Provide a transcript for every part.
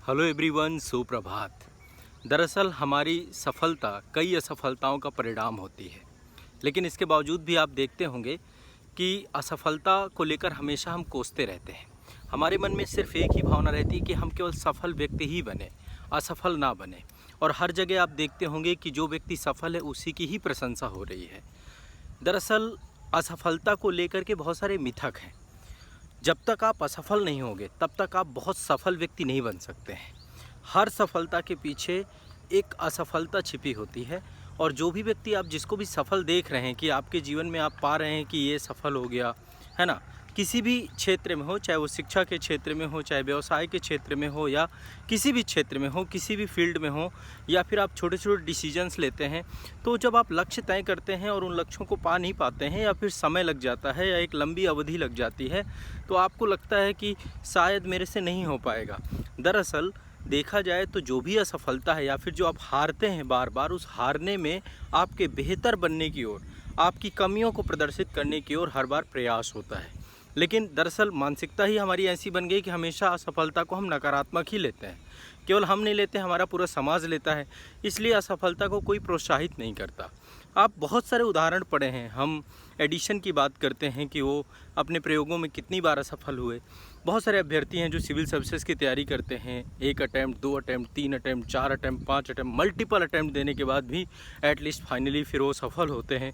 Hello everyone, सुप्रभात। दरअसल हमारी सफलता कई असफलताओं का परिणाम होती है, लेकिन इसके बावजूद भी आप देखते होंगे कि असफलता को लेकर हमेशा हम कोसते रहते हैं। हमारे मन में सिर्फ एक ही भावना रहती है कि हम केवल सफल व्यक्ति ही बने, असफल ना बने। और हर जगह आप देखते होंगे कि जो व्यक्ति सफल है उसी की ही प्रशंसा हो रही है। दरअसल असफलता को लेकर के बहुत सारे मिथक हैं। जब तक आप असफल नहीं होंगे तब तक आप बहुत सफल व्यक्ति नहीं बन सकते हैं। हर सफलता के पीछे एक असफलता छिपी होती है। और जो भी व्यक्ति आप जिसको भी सफल देख रहे हैं कि आपके जीवन में आप पा रहे हैं कि ये सफल हो गया है ना, किसी भी क्षेत्र में हो, चाहे वो शिक्षा के क्षेत्र में हो, चाहे व्यवसाय के क्षेत्र में हो, या किसी भी क्षेत्र में हो, किसी भी फील्ड में हो, या फिर आप छोटे छोटे डिसीजंस लेते हैं, तो जब आप लक्ष्य तय करते हैं और उन लक्ष्यों को पा नहीं पाते हैं, या फिर समय लग जाता है या एक लंबी अवधि लग जाती है, तो आपको लगता है कि शायद मेरे से नहीं हो पाएगा। दरअसल देखा जाए तो जो भी असफलता है या फिर जो आप हारते हैं बार बार, उस हारने में आपके बेहतर बनने की ओर, आपकी कमियों को प्रदर्शित करने की ओर हर बार प्रयास होता है। लेकिन दरअसल मानसिकता ही हमारी ऐसी बन गई कि हमेशा असफलता को हम नकारात्मक ही लेते हैं। केवल हम नहीं लेते, हमारा पूरा समाज लेता है। इसलिए असफलता को कोई प्रोत्साहित नहीं करता। आप बहुत सारे उदाहरण पढ़े हैं। हम एडिशन की बात करते हैं कि वो अपने प्रयोगों में कितनी बार असफल हुए। बहुत सारे अभ्यर्थी हैं जो सिविल सर्विसेज की तैयारी करते हैं, 1 attempt, 2 attempt, 3 attempt, 4 attempt, 5 attempt, multiple attempt देने के बाद भी एटलीस्ट फाइनली फिर वो सफल होते हैं,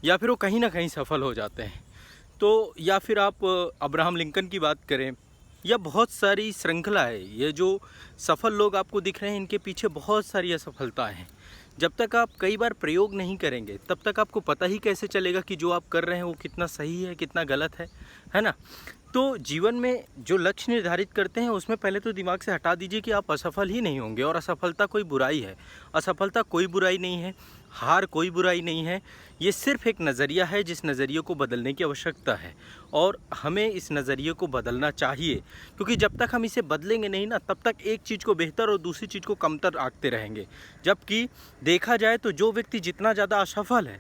या फिर वो कहीं ना कहीं सफल हो जाते हैं। तो या फिर आप अब्राहम लिंकन की बात करें, या बहुत सारी श्रृंखला है। ये जो सफल लोग आपको दिख रहे हैं, इनके पीछे बहुत सारी असफलताएं हैं। जब तक आप कई बार प्रयोग नहीं करेंगे तब तक आपको पता ही कैसे चलेगा कि जो आप कर रहे हैं वो कितना सही है, कितना गलत है ना। तो जीवन में जो लक्ष्य निर्धारित करते हैं उसमें पहले तो दिमाग से हटा दीजिए कि आप असफल ही नहीं होंगे। और असफलता कोई बुराई है, असफलता कोई बुराई नहीं है, हार कोई बुराई नहीं है। ये सिर्फ एक नज़रिया है जिस नज़रिए को बदलने की आवश्यकता है, और हमें इस नज़रिए को बदलना चाहिए। क्योंकि जब तक हम इसे बदलेंगे नहीं ना, तब तक एक चीज़ को बेहतर और दूसरी चीज़ को कमतर आंकते रहेंगे। जबकि देखा जाए तो जो व्यक्ति जितना ज़्यादा असफल है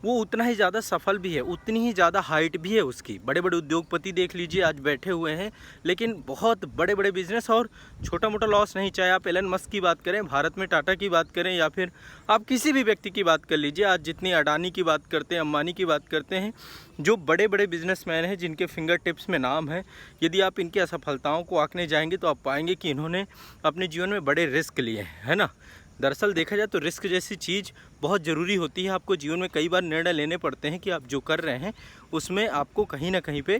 वो उतना ही ज़्यादा सफल भी है, उतनी ही ज़्यादा हाइट भी है उसकी। बड़े बड़े उद्योगपति देख लीजिए, आज बैठे हुए हैं, लेकिन बहुत बड़े बड़े बिजनेस और छोटा मोटा लॉस नहीं। चाहे आप एलन मस्क की बात करें, भारत में टाटा की बात करें, या फिर आप किसी भी व्यक्ति की बात कर लीजिए। आज जितनी अडानी की बात करते हैं, अंबानी की बात करते हैं, जो बड़े बड़े बिजनेसमैन हैं जिनके फिंगर टिप्स में नाम है, यदि आप इनकी असफलताओं को आंकने जाएंगे तो आप पाएंगे कि इन्होंने अपने जीवन में बड़े रिस्क लिए हैं, है ना। दरअसल देखा जाए तो रिस्क जैसी चीज़ बहुत ज़रूरी होती है। आपको जीवन में कई बार निर्णय लेने पड़ते हैं कि आप जो कर रहे हैं उसमें आपको कहीं ना कहीं पे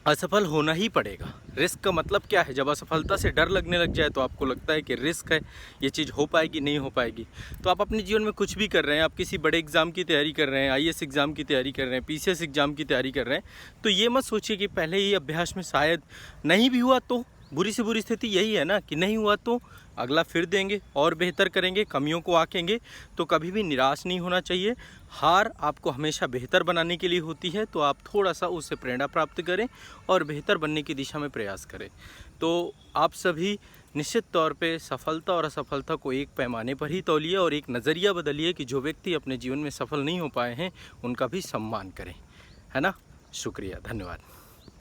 असफल होना ही पड़ेगा। रिस्क का मतलब क्या है? जब असफलता से डर लगने लग जाए तो आपको लगता है कि रिस्क है, ये चीज़ हो पाएगी नहीं हो पाएगी। तो आप अपने जीवन में कुछ भी कर रहे हैं, आप किसी बड़े एग्ज़ाम की तैयारी कर रहे हैं, आईएएस एग्ज़ाम की तैयारी कर रहे हैं, पीसीएस एग्ज़ाम की तैयारी कर रहे हैं, तो ये मत सोचिए कि पहले ही अभ्यास में शायद नहीं भी हुआ तो बुरी से बुरी स्थिति यही है ना कि नहीं हुआ तो अगला फिर देंगे और बेहतर करेंगे, कमियों को आंकेंगे। तो कभी भी निराश नहीं होना चाहिए। हार आपको हमेशा बेहतर बनाने के लिए होती है, तो आप थोड़ा सा उससे प्रेरणा प्राप्त करें और बेहतर बनने की दिशा में प्रयास करें। तो आप सभी निश्चित तौर पे सफलता और असफलता को एक पैमाने पर ही तौलिए और एक नज़रिया बदलिए कि जो व्यक्ति अपने जीवन में सफल नहीं हो पाए हैं उनका भी सम्मान करें, है ना। शुक्रिया, धन्यवाद।